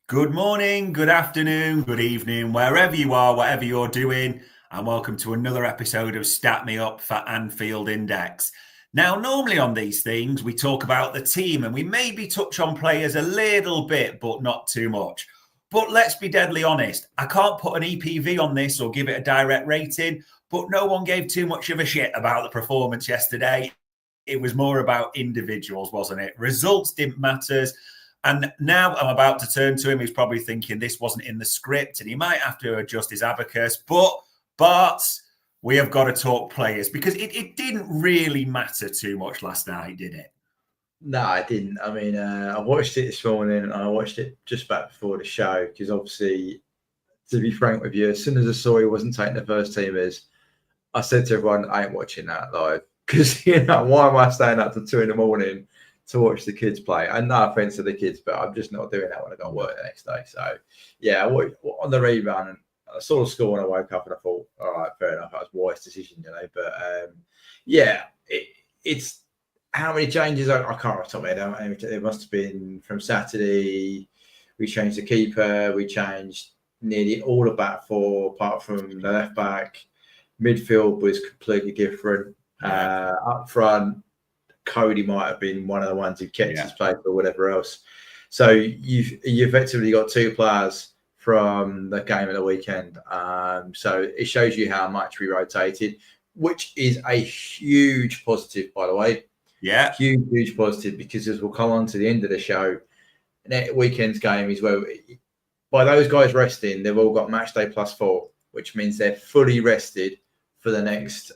Good morning, good afternoon, good evening, wherever you are, whatever you're doing, and welcome to another episode of Stat Me Up for Anfield Index. Now, normally on these things, we talk about the team and we maybe touch on players a little bit, but not too much. But let's be deadly honest, I can't put an EPV on this or give it a direct rating, but no one gave too much of a shit about the performance yesterday. It was more about individuals, wasn't it? Results didn't matter. And now I'm about to turn to him. He's probably thinking this wasn't in the script and he might have to adjust his abacus. But Barts, we have got to talk players because it didn't really matter too much last night, did it? No, I didn't. I mean, I watched it this morning and I watched it just back before the show because obviously, to be frank with you, as soon as I saw he wasn't taking the first teamers, I said to everyone, I ain't watching that live because, why am I staying up till 2 in.the morning to watch the kids play? And no offense to the kids, but I'm just not doing that when I go to work the next day. So, yeah, on the rebound, I saw the score when I woke up and I thought, all right, fair enough. That was a wise decision, But, it's how many changes? I can't remember top of my head. It must have been from Saturday. We changed the keeper. We changed nearly all the back four, apart from the left back. Midfield was completely different. Up front, Cody might have been one of the ones who kept his place or whatever else. So you effectively got two players from the game of the weekend. So it shows you how much we rotated, which is a huge positive, by the way. Yeah. Huge positive, because as we'll come on to the end of the show, that weekend's game is where, by those guys resting, they've all got match day +4, which means they're fully rested for the next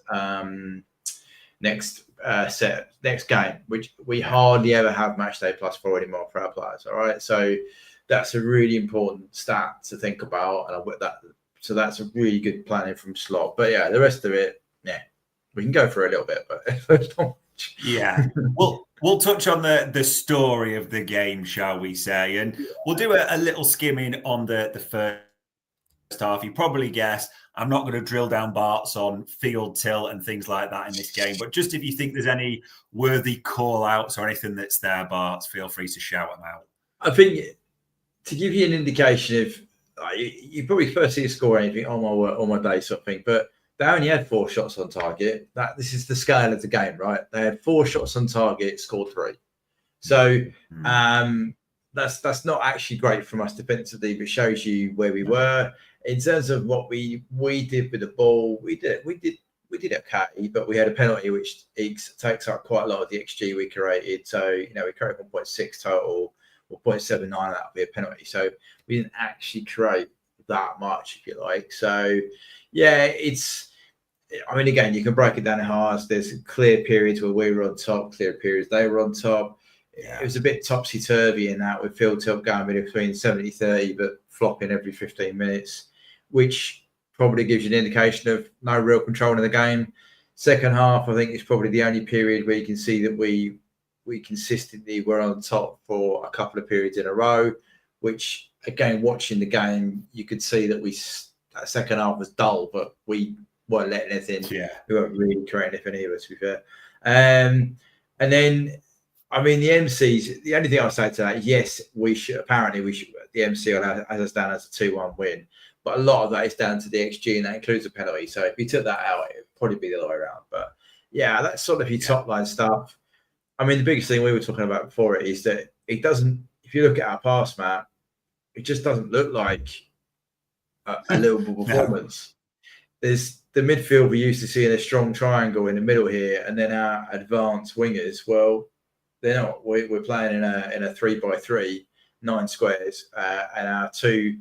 game, which we hardly ever have match day +4 anymore for our players. All right. So that's a really important stat to think about. And so that's a really good planning from Slot. But yeah, the rest of it, we can go for a little bit, but yeah. We'll touch on the story of the game, shall we say, and we'll do a little skimming on the first half. You probably guessed I'm not going to drill down Barts on field tilt and things like that in this game, but just if you think there's any worthy call outs or anything that's there, Barts, feel free to shout them out. I think to give you an indication of, you probably first see a score or anything on my day sort of thing, but they only had 4 shots on target. This is the scale of the game, right? They had 4 shots on target, scored 3. So that's not actually great from us defensively, but shows you where we were. In terms of what we did with the ball, we did okay, but we had a penalty which takes up quite a lot of the XG we created. So, we created 1.6 total, or 0.79, that would be a penalty. So we didn't actually create that much, if you like. So, yeah, again, you can break it down in halves. There's clear periods where we were on top, clear periods they were on top. It was a bit topsy-turvy in that, with field tilt going between 70-30, but flopping every 15 minutes, which probably gives you an indication of no real control in the game. Second half, I think, is probably the only period where you can see that we consistently were on top for a couple of periods in a row, which, again, watching the game, you could see that that second half was dull, but we weren't letting anything. We weren't really creating anything either, to be fair. And then, the MCs, the only thing I'll say to that is, yes, the MC will have us down as a 2-1 win, but a lot of that is down to the XG, and that includes a penalty. So if you took that out, it would probably be the other way around. But yeah, that's sort of your top line stuff. The biggest thing we were talking about before it is that it doesn't, if you look at our pass map, it just doesn't look like a Liverpool performance. There's the midfield we used to see in a strong triangle in the middle here, and then our advanced wingers, well, they're not. We're playing in a 3x3, 9 squares, and our 2,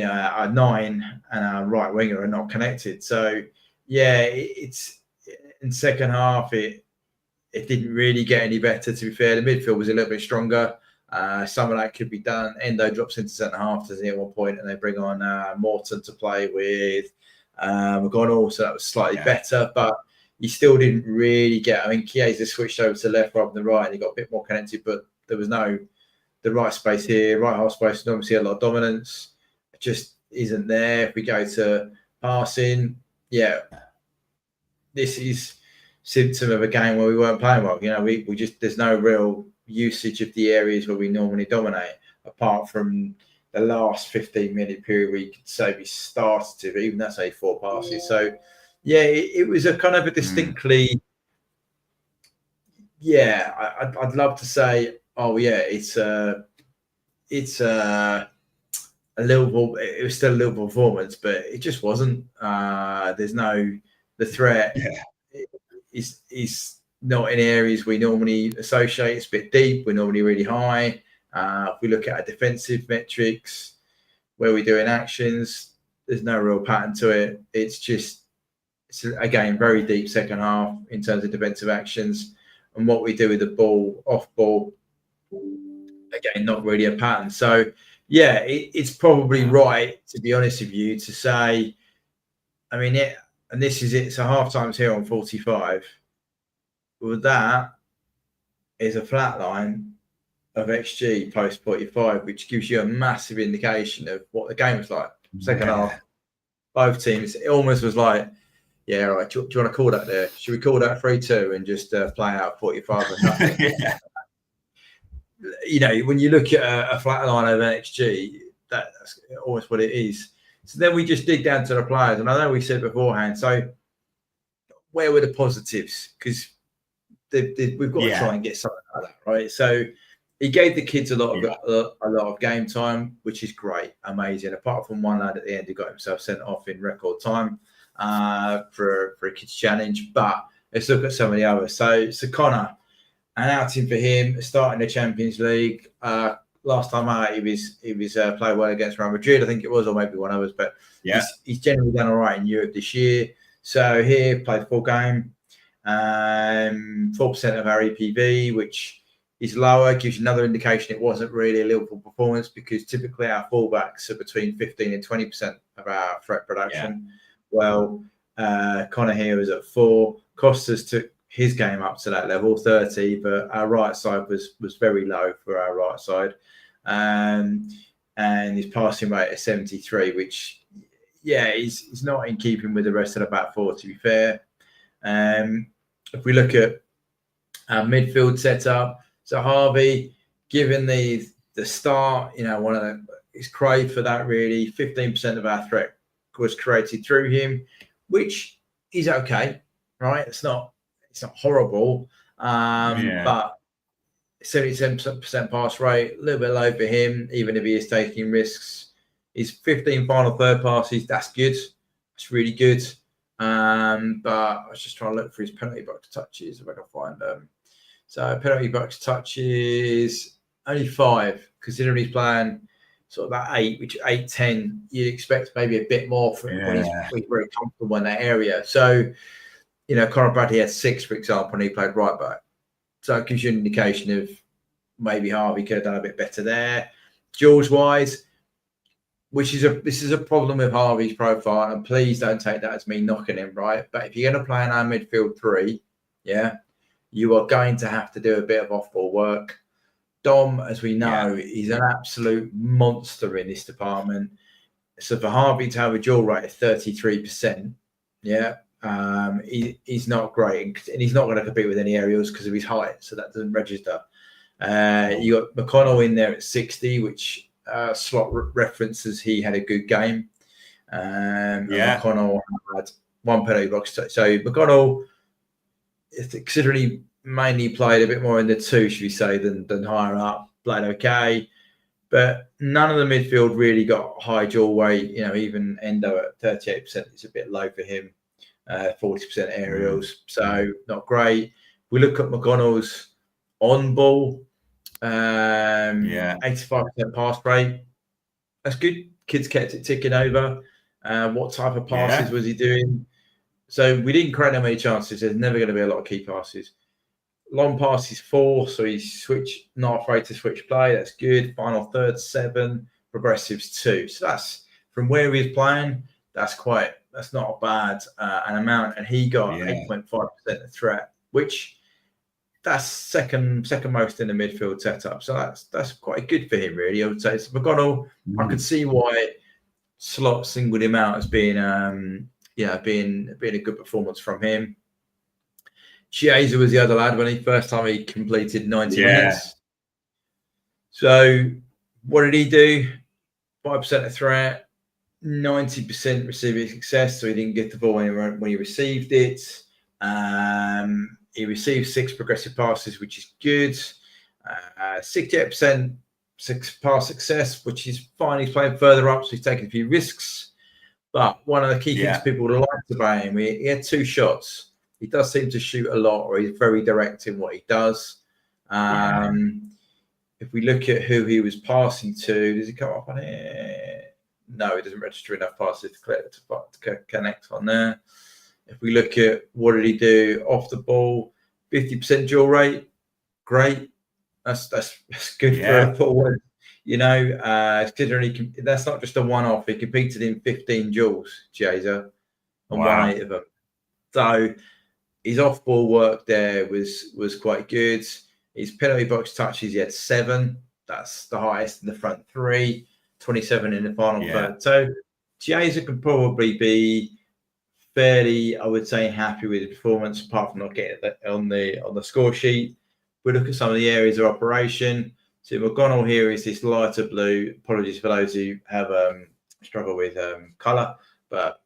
our 9 and our right winger are not connected. So yeah, it's in second half it didn't really get any better, to be fair. The midfield was a little bit stronger. Some of that could be done. Endo drops into centre half, doesn't he, at one point, and they bring on Morton to play with McGonnell, so that was slightly better, but you still didn't really get. Chiesa switched over to left rather than right, and he got a bit more connected, but there was the right space here, right half space, and obviously a lot of dominance. It just isn't there. If we go to passing, this is symptom of a game where we weren't playing well. There's no real usage of the areas where we normally dominate, apart from the last 15-minute period where you could say we started to, even that's 4 passes. So yeah, it was a kind of a distinctly, I'd love to say, oh yeah, it's a Liverpool. It was still a Liverpool performance, but it just wasn't. There's no the threat. Is not in areas we normally associate. It's a bit deep. We're normally really high. If we look at our defensive metrics, where we're doing actions, there's no real pattern to it. It's again very deep second half in terms of defensive actions, and what we do with the ball, off ball, again not really a pattern. So yeah, it's probably right, to be honest with you, to say, I mean, and this is it. So half time's here on 45. Well, that is a flat line of XG post 45, which gives you a massive indication of what the game was like. Second half, both teams, it almost was like, yeah, all right, do you want to call that there? Should we call that 3-2 and just play out 45 and nothing? You know, when you look at a flat line of XG, that's almost what it is. So then we just dig down to the players. And I know we said beforehand, so where were the positives? Because we've got to try and get something like that, right? So he gave the kids a lot of game time, which is great, amazing. Apart from one lad at the end who got himself sent off in record time for a kids challenge. But let's look at some of the others. So Connor, an outing for him, starting the Champions League. Last time out, he was played well against Real Madrid, I think it was, or maybe one of us. But he's generally done all right in Europe this year. So here, played full game. 4% of our EPV, which is lower, gives you another indication it wasn't really a Liverpool performance, because typically our fullbacks are between 15 and 20% of our threat production. Well, Connor here was at 4. Costas took his game up to that level, 30, but our right side was very low for our right side. And his passing rate is 73, which, is not in keeping with the rest of the back four, to be fair. If we look at our midfield setup, so Harvey, given the start, he's craved for that really. 15% of our threat was created through him, which is okay, right? It's not horrible, but 77% pass rate, a little bit low for him, even if he is taking risks. His 15 final third passes, that's good. That's really good. But I was just trying to look for his penalty box touches if I can find them. So penalty box touches, only 5, considering he's playing sort of that 8, which 8-10, you'd expect maybe a bit more from when he's very comfortable in that area. So, Conor Bradley had 6, for example, and he played right back. So it gives you an indication of maybe Harvey could have done a bit better there. Jules-wise, this is a problem with Harvey's profile, and please don't take that as me knocking him, right? But if you're going to play in our midfield 3, you are going to have to do a bit of off-ball work. Dom, as we know, is an absolute monster in this department. So for Harvey to have a dual rate of 33%, he's not great, and he's not going to compete with any aerials because of his height, so that doesn't register. You got McConnell in there at 60, which slot references he had a good game. McConnell had 1 penalty box. So McConnell, considering he mainly played a bit more in the 2, should we say, than higher up, played okay. But none of the midfield really got high dual weight. Even Endo at 38% is a bit low for him. 40% aerials, so not great. We look at McConnell's on ball, 85% pass rate. That's good. Kids kept it ticking over. What type of passes was he doing? So we didn't create that many chances. There's never going to be a lot of key passes. Long passes 4, so he's not afraid to switch play. That's good. Final third 7, progressives 2. So that's from where he's playing. That's not a bad an amount, and he got 8.5% of threat, which that's second most in the midfield setup. So that's quite good for him, really. I would say. So McConnell, I could see why Slot singled him out as being being a good performance from him. Chiesa was the other lad when first time he completed 90 minutes. So what did he do? 5% of threat, 90% receiving success. So he didn't get the ball when he received it. He received 6 progressive passes, which is good. 68% pass success, which is fine. He's playing further up, so he's taking a few risks. But one of the key things people liked about him, he had 2 shots. He does seem to shoot a lot, or he's very direct in what he does. If we look at who he was passing to, does he come up on here? No, he doesn't register enough passes to connect on there. If we look at what did he do off the ball, 50% duel rate, great. That's good for a forward. Considering that's not just a one-off. He competed in 15 duels, Chiesa, and won 8 of them. So his off-ball work there was quite good. His penalty box touches, he had 7. That's the highest in the front 3, 27 in the final third. So Chiesa can probably be fairly, I would say, happy with his performance, apart from not getting it on the score sheet. We look at some of the areas of operation. So McGonnell here is this lighter blue. Apologies for those who have struggle with colour, but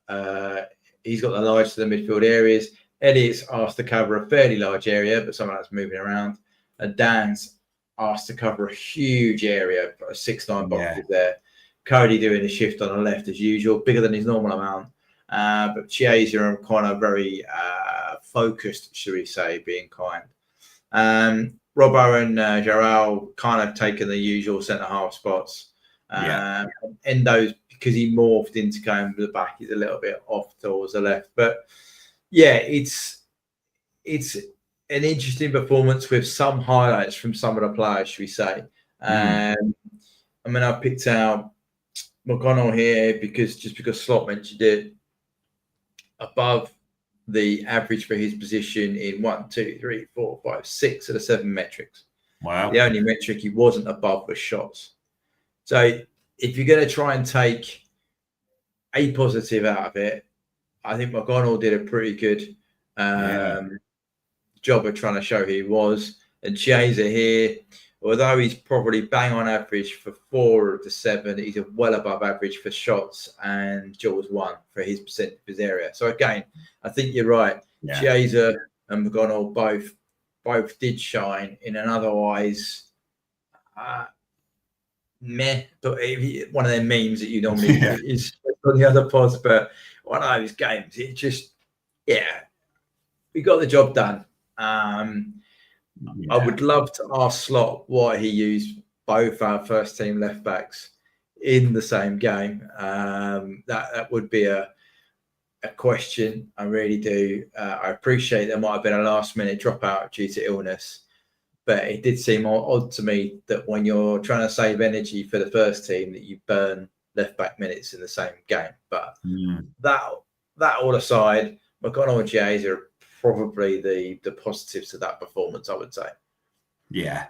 he's got the largest of the midfield areas. Elliott's asked to cover a fairly large area, but someone that's moving around. And Dan's asked to cover a huge area, 6-9 boxes there. Cody doing a shift on the left as usual, bigger than his normal amount. But Chiesa are kind of very focused, should we say, being kind. Robbo and Jarrell kind of taken the usual centre-half spots. Endo's, because he morphed into going to the back, he's a little bit off towards the left. But, yeah, it's an interesting performance with some highlights from some of the players, should we say. I mean, I picked out McGonnell here because Slot mentioned it, above the average for his position in 1, 2, 3, 4, 5, 6 of the 7 metrics. Wow. The only metric he wasn't above was shots. So if you're going to try and take a positive out of it, I think McGonnell did a pretty good job of trying to show who he was. And Chiesa here, although he's probably bang on average for 4 of the 7, he's well above average for shots and duels 1 for his percent of his area. So again, I think you're right. Chiesa and McGonnell both did shine in an otherwise meh, but one of them memes that you normally is on the other pods, but one of those games, it just, we got the job done. I would love to ask Slot why he used both our first team left backs in the same game. That would be a question. I really do. I appreciate there might have been a last minute dropout due to illness, but it did seem odd to me that when you're trying to save energy for the first team, that you burn left back minutes in the same game. But that all aside, McGonnell and Chiesa are probably the positives to that performance, I would say. Yeah.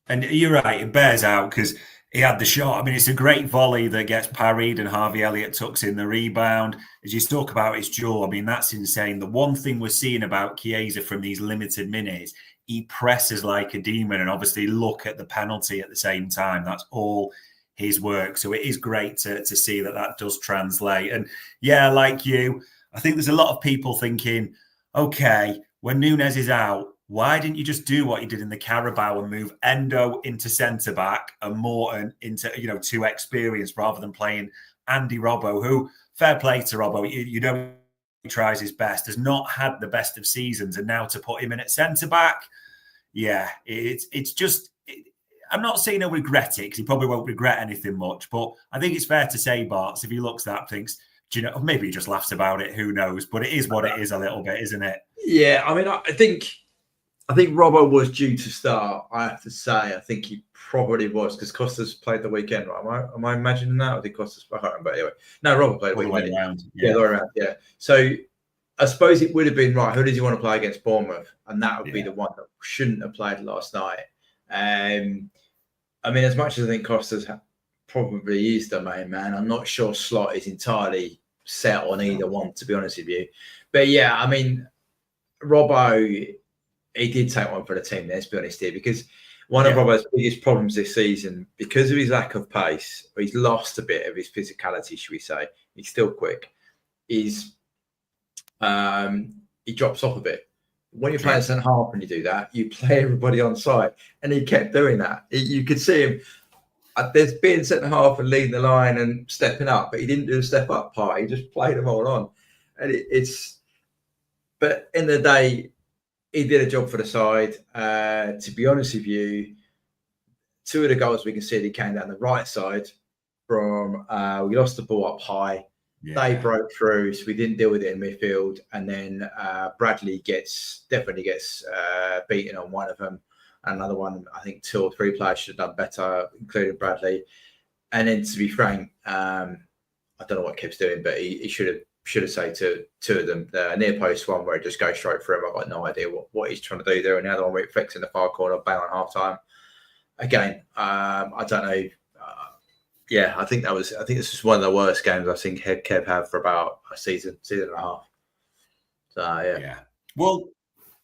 And you're right, it bears out because he had the shot. I mean, it's a great volley that gets parried and Harvey Elliott tucks in the rebound. As you talk about his jaw, I mean, that's insane. The one thing we're seeing about Chiesa from these limited minutes, he presses like a demon, and obviously look at the penalty at the same time. That's all his work. So it is great to see that does translate. And like you, I think there's a lot of people thinking, okay, when Nunes is out, why didn't you just do what you did in the Carabao and move Endo into centre-back and Morton into, too experienced rather than playing Andy Robbo, who, fair play to Robbo, he tries his best, has not had the best of seasons, and now to put him in at centre-back, it's just, I'm not saying he'll regret it because he probably won't regret anything much, but I think it's fair to say, Barts, if he looks at that, thinks, maybe he just laughs about it, who knows, but it is what it is a little bit, isn't it? Yeah, I mean, I think Robbo was due to start, I have to say. I think he probably was because Costas played the weekend, right? Am I imagining that? Or did Costas? I can't remember. Anyway, no, Robbo played the weekend. The way around. Yeah. So I suppose it would have been, right, who does he want to play against Bournemouth? And that would be the one that shouldn't have played last night. I mean, as much as I think Costas probably is the main man, I'm not sure Slot is entirely set on either one, to be honest with you. But I mean, Robbo, he did take one for the team, let's be honest here, because One of Robbo's biggest problems this season, because of his lack of pace, or he's lost a bit of his physicality, should we say? He's still quick. Is he drops off a bit. When you're playing centre half and you do that, you play everybody on side, and he kept doing that. You could see him. There's been centre half and leading the line and stepping up, but he didn't do the step up part. He just played them all on, and But in the day, he did a job for the side. To be honest with you, 2 of the goals we can see he came down the right side from. We lost the ball up high. Yeah. They broke through, so we didn't deal with it in midfield. And then Bradley definitely gets beaten on one of them. Another one, I think 2 or 3 players should have done better, including Bradley. And then, to be frank, I don't know what Kev's doing, but he should have said to 2 of them, the near post one where it just goes straight through him. I've got no idea what he's trying to do there. And the other one where it flicks in the far corner, bang on half time. Again, I don't know. Yeah, I think this is one of the worst games I've seen Kev have for about a season and a half. So yeah. Well,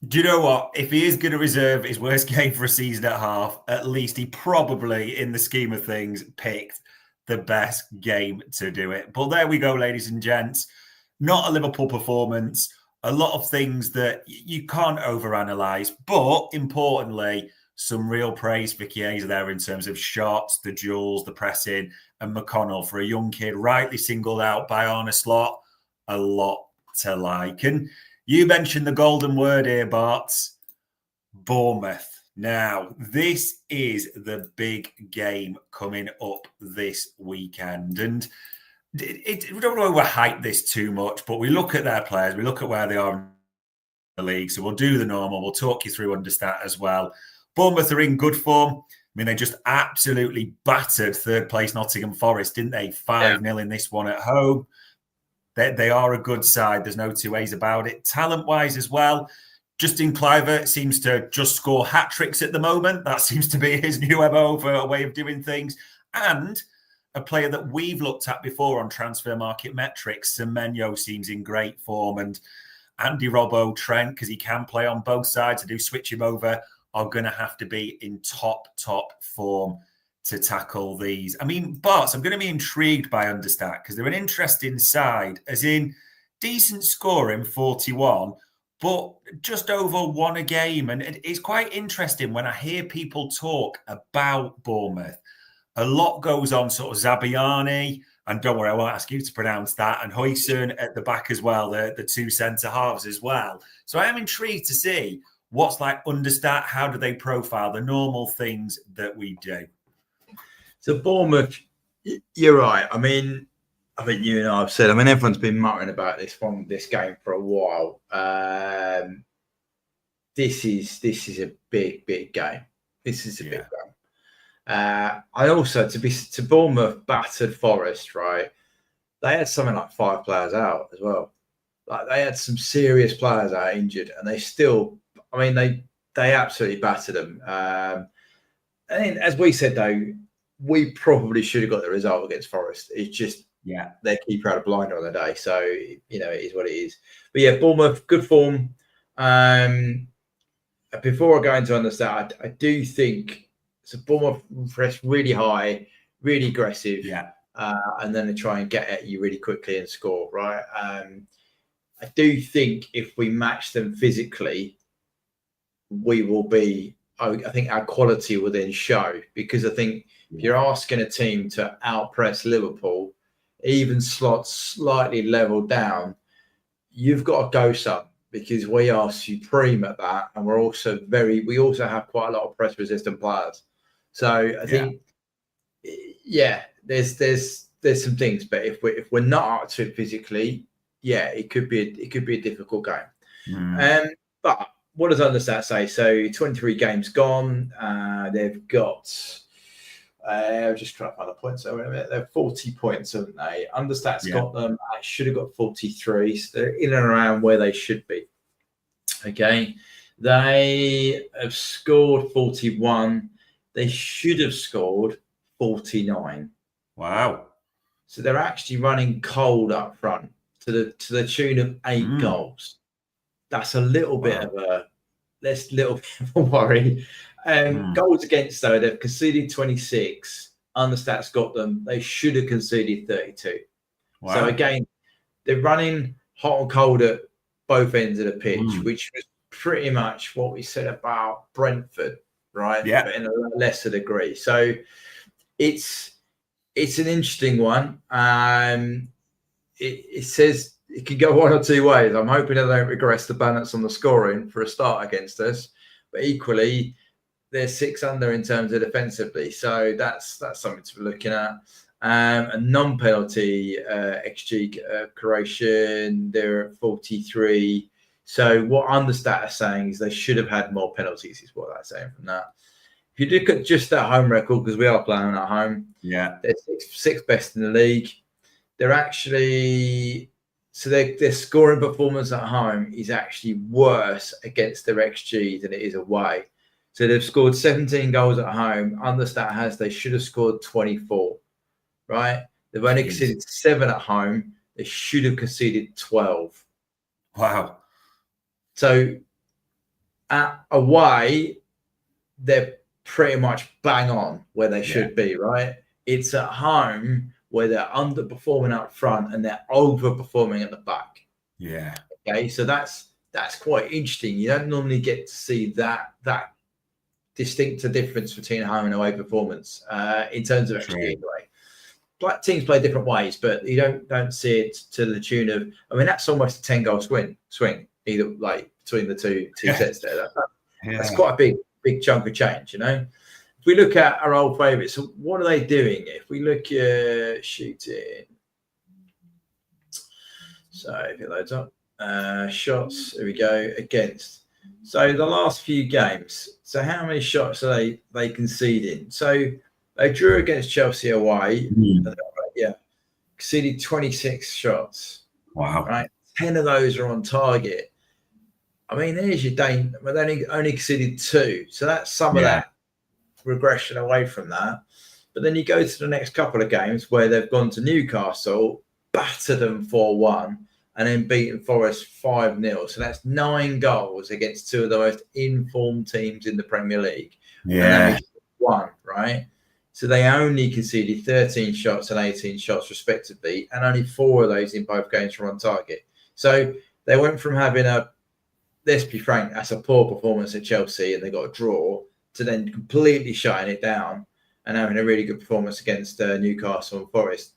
do you know what? If he is going to reserve his worst game for a season and a half, at least he probably, in the scheme of things, picked the best game to do it. But there we go, ladies and gents. Not a Liverpool performance. A lot of things that you can't overanalyze, but importantly, some real praise for Chiesa there in terms of shots, the duels, the pressing, and McConnell for a young kid rightly singled out by Arne Slot. A lot to like. And you mentioned the golden word here, Barts. Bournemouth. Now, this is the big game coming up this weekend. And we don't overhype this too much, but we look at their players, we look at where they are in the league. So we'll do the normal. We'll talk you through Understat as well. Bournemouth are in good form. I mean, they just absolutely battered third place Nottingham Forest, didn't they? 5-0 in this one at home. They are a good side. There's no 2 ways about it. Talent-wise as well, Justin Kluivert seems to just score hat-tricks at the moment. That seems to be his new MO for a way of doing things. And a player that we've looked at before on transfer market metrics, Semenyo, seems in great form. And Andy Robbo, Trent, because he can play on both sides, I do switch him over, are going to have to be in top form to tackle these. I mean, Barts, I'm going to be intrigued by Understat because they're an interesting side, as in decent scoring, 41, but just over 1 a game. And it's quite interesting when I hear people talk about Bournemouth. A lot goes on sort of Zabiani, and don't worry, I won't ask you to pronounce that, and Huijsen at the back as well, the 2 centre halves as well. So I am intrigued to see what's like Understat, how do they profile the normal things that we do? So Bournemouth, you're right. I mean, you and I have said, everyone's been muttering about this game for a while. This is a big game. This is a big game. I also, to Bournemouth battered Forest, right? They had something like 5 players out as well. Like they had some serious players out injured, and they still, they absolutely battered them. And as we said though, we probably should have got the result against Forest. It's just their keeper had a blinder on the day, so it is what it is. But yeah, Bournemouth, good form. Before I go into Understat, I do think so. Bournemouth press really high, really aggressive, and then they try and get at you really quickly and score. Right. I do think if we match them physically, we will be. I think our quality will then show, because I think if you're asking a team to outpress Liverpool, even slots slightly leveled down, you've got to go some, because we are supreme at that, and we also have quite a lot of press resistant players. So I think, there's some things, but if we're not up to it physically, it could be a difficult game. But what does Understat say? So 23 games gone. They've got. I'm just trying to find the points. So wait a minute. They're 40 points, haven't they? Understat's got them. I should have got 43. So they're in and around where they should be. Okay. They have scored 41. They should have scored 49. Wow. So they're actually running cold up front to the tune of 8 goals. That's a little bit of a worry. Goals against, though, they've conceded 26. Understat's got them. They should have conceded 32. Wow. So again, they're running hot and cold at both ends of the pitch, which was pretty much what we said about Brentford, right? Yeah. But in a lesser degree. So it's an interesting one. It says it can go one or two ways. I'm hoping they don't regress the balance on the scoring for a start against us, but equally they're 6 under in terms of defensively. So that's something to be looking at. A non-penalty XG creation, they're at 43. So what Understat are saying is they should have had more penalties, is what they're saying from that. If you look at just that home record, because we are playing at home, they're sixth best in the league. They're actually, so their scoring performance at home is actually worse against their XG than it is away. So they've scored 17 goals at home. Understat has they should have scored 24, right? They've only conceded 7 at home. They should have conceded 12. Wow. So away, they're pretty much bang on where they should be, right? It's at home where they're underperforming up front and they're overperforming at the back. Yeah. Okay, so that's quite interesting. You don't normally get to see that distinct difference between home and away performance in terms of XG anyway. Like teams play different ways, but you don't see it to the tune of. I mean, that's almost a 10-goal swing either like between the two sets there. That's quite a big chunk of change, you know. If we look at our old favourites, so what are they doing? If we look at shooting, so if it loads up, shots, here we go, against. So the last few games, so how many shots are they conceding? So they drew against Chelsea away, conceded 26 shots. Wow. Right, 10 of those are on target. I mean, there's your Dane, but they only conceded 2. So that's some of that regression away from that. But then you go to the next couple of games where they've gone to Newcastle, battered them 4-1, and then beaten Forest 5-0. So that's 9 goals against 2 of the most informed teams in the Premier League. Yeah. And one, right? So they only conceded 13 shots and 18 shots respectively, and only 4 of those in both games were on target. So they went from having let's be frank, that's a poor performance at Chelsea and they got a draw, to then completely shutting it down and having a really good performance against Newcastle and Forest.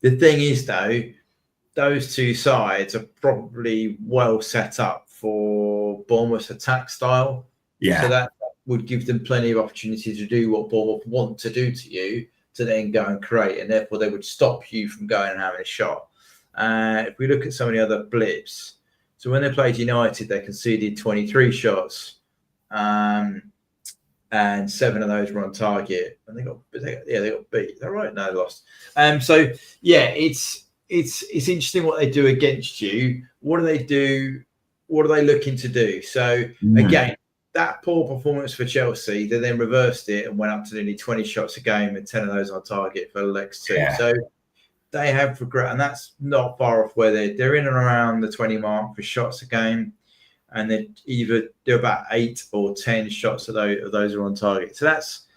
The thing is, though, those two sides are probably well set up for Bournemouth's attack style. Yeah. So that would give them plenty of opportunity to do what Bournemouth want to do to you, to then go and create, and therefore they would stop you from going and having a shot. If we look at some of the other blips, so when they played United, they conceded 23 shots, and 7 of those were on target, and they got beat. Is that right? No, they lost. So yeah, it's interesting what they do against you. What do they do? What are they looking to do? So again, that poor performance for Chelsea, they then reversed it and went up to nearly 20 shots a game and 10 of those on target for the next 2. Yeah. So they have regret, and that's not far off where they're in and around the 20 mark for shots a game, and they either do about 8 or 10 shots of those are on target. So that's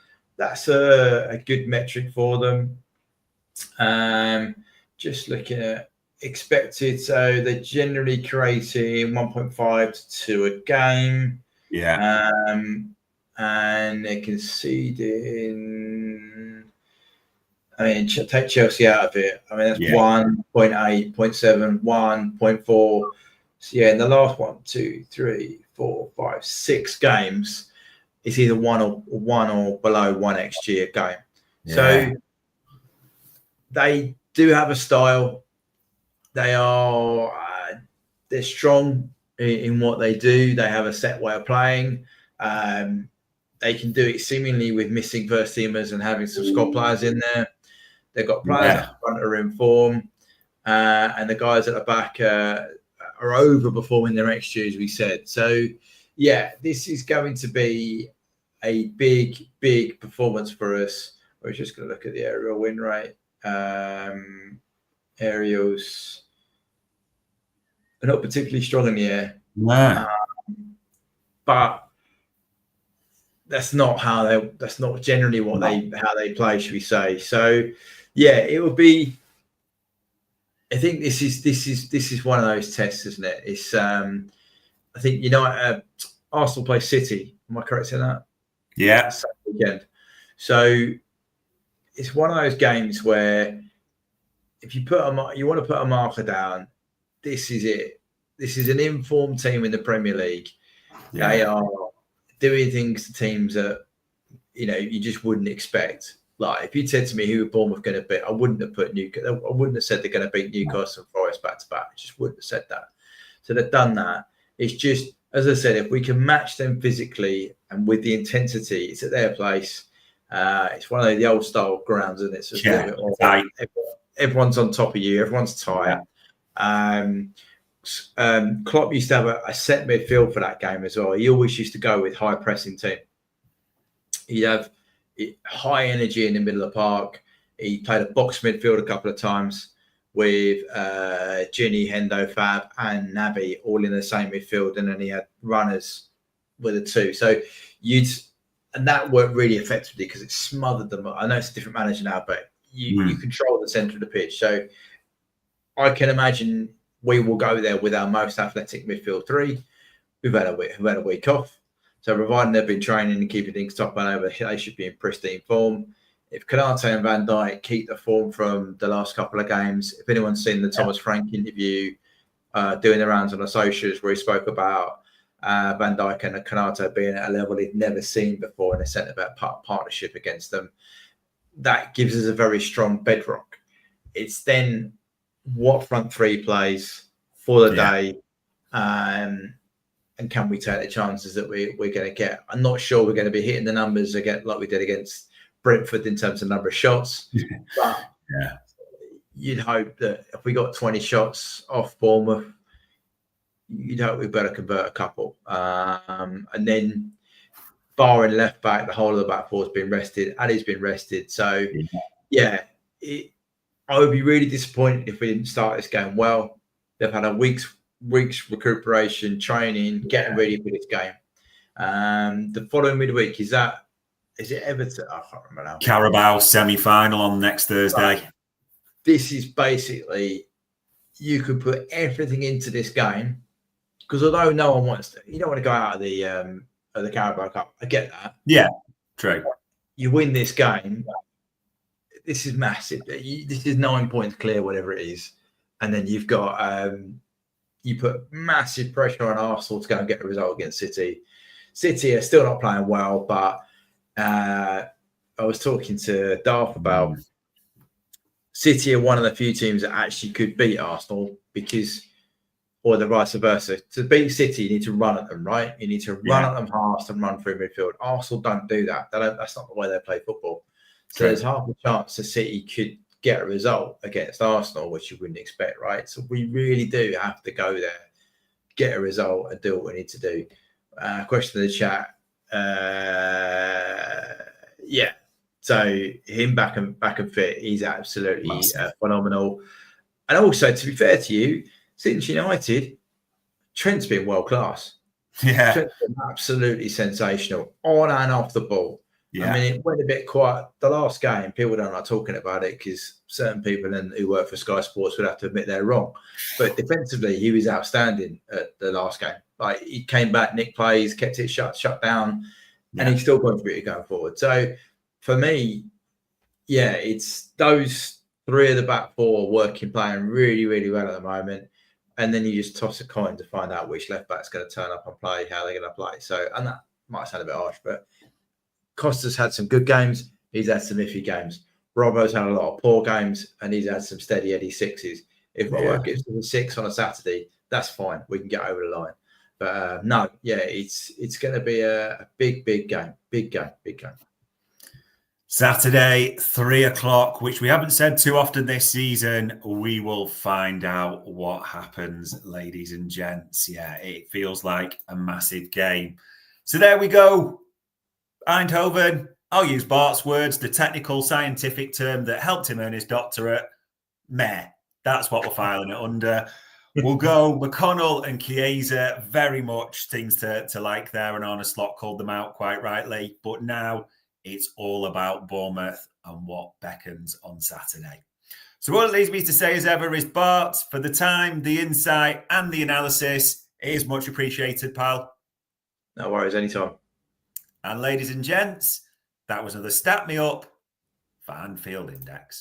a good metric for them. Just looking at expected, so they're generally creating 1.5 to 2 a game. Yeah. And they're conceding. I mean, take Chelsea out of it. I mean, that's 1.8, 0.7, 1.4. So yeah, in the last 1, 2, 3, 4, 5, 6 games, it's either one or below 1 XG a game. Yeah. So they do have a style. They're strong in what they do. They have a set way of playing. They can do it seemingly with missing first teamers and having some squad players in there. They've got players at the front are in form, and the guys at the back are overperforming their XG, as we said. So, yeah, this is going to be a big, big performance for us. We're just going to look at the aerial win rate. Aerials are not particularly strong in the air, but that's not generally how they play, should we say? So yeah, it will be. I think this is one of those tests, isn't it? It's I think Arsenal play City. Am I correct in that? Yeah. Same weekend. So it's one of those games where if you want to put a marker down, this is it. This is an informed team in the Premier League. Yeah. They are doing things to teams that you just wouldn't expect. Like if you'd said to me who Bournemouth going to beat, I wouldn't have put Newcastle. I wouldn't have said they're going to beat Newcastle and Forest back to back. I just wouldn't have said that. So they've done that. It's just, as I said, if we can match them physically and with the intensity, it's at their place. It's one of the old style grounds, and it's everyone's on top of you. Everyone's tight. Klopp used to have a set midfield for that game as well. He always used to go with high pressing team. He'd have high energy in the middle of the park. He played a box midfield a couple of times with Ginny, Hendo, Fab, and Naby all in the same midfield, and then he had runners with the two. So and that worked really effectively because it smothered them. I know it's a different manager now, but you control the centre of the pitch. So I can imagine we will go there with our most athletic midfield three. Who've had a week off. So providing they've been training and keeping things top and over, they should be in pristine form. If Konate and Van Dijk keep the form from the last couple of games, if anyone's seen the Thomas Frank interview doing the rounds on the socials where he spoke about Van Dijk and Konate being at a level he'd never seen before in a centre-back partnership against them, that gives us a very strong bedrock. It's then what front three plays for the day, and can we take the chances that we're going to get? I'm not sure we're going to be hitting the numbers again like we did against Brentford in terms of number of shots, but you'd hope that if we got 20 shots off Bournemouth, you'd hope we better convert a couple. And then barring left back, the whole of the back four has been rested. Ali's been rested. So, I would be really disappointed if we didn't start this game well. They've had a week's recuperation, training, getting ready for this game. The following midweek, is it Everton? I can't remember now. Carabao semi-final on next Thursday. Right. This is basically, you could put everything into this game because although no one wants to, you don't want to go out of the Carabao Cup. I get that. Yeah, true. You win this game. This is massive. This is 9 points clear, whatever it is, and then you've got you put massive pressure on Arsenal to go and get a result against City. City are still not playing well, but I was talking to Darth about City are one of the few teams that actually could beat Arsenal or the vice versa. To beat City, you need to run at them, right? You need to run at them fast and run through midfield. Arsenal don't do that. That's not the way they play football. So there's half a chance the City could get a result against Arsenal, which you wouldn't expect, right? So we really do have to go there, get a result, and do what we need to do. Question in the chat. So him back and fit, he's absolutely phenomenal. And also, to be fair to you, since United, Trent's been world class. Yeah, Trent's been absolutely sensational on and off the ball. Yeah. I mean, it went a bit quiet. The last game, people don't like talking about it because certain people who work for Sky Sports would have to admit they're wrong. But defensively, he was outstanding at the last game. Like he came back, nicked plays, kept it shut down, and he still contributed going forward. So for me, it's those three of the back four playing really, really well at the moment. And then you just toss a coin to find out which left back's going to turn up and play, how they're going to play. So, and that might sound a bit harsh, but Costa's had some good games. He's had some iffy games. Robbo's had a lot of poor games, and he's had some steady Eddie sixes. If Robbo gets to the 6 on a Saturday, that's fine. We can get over the line. But it's going to be a big game. Big game. Saturday, 3:00, which we haven't said too often this season. We will find out what happens, ladies and gents. Yeah, it feels like a massive game. So there we go. Eindhoven, I'll use Bart's words, the technical scientific term that helped him earn his doctorate. Meh. That's what we're filing it under. We'll go McConnell and Chiesa, very much things to like there, and Arne Slot called them out quite rightly. But now it's all about Bournemouth and what beckons on Saturday. So what it leaves me to say as ever is, Barts, for the time, the insight and the analysis, it is much appreciated, pal. No worries, anytime. And ladies and gents, that was another Stat Me Up for Anfield Index.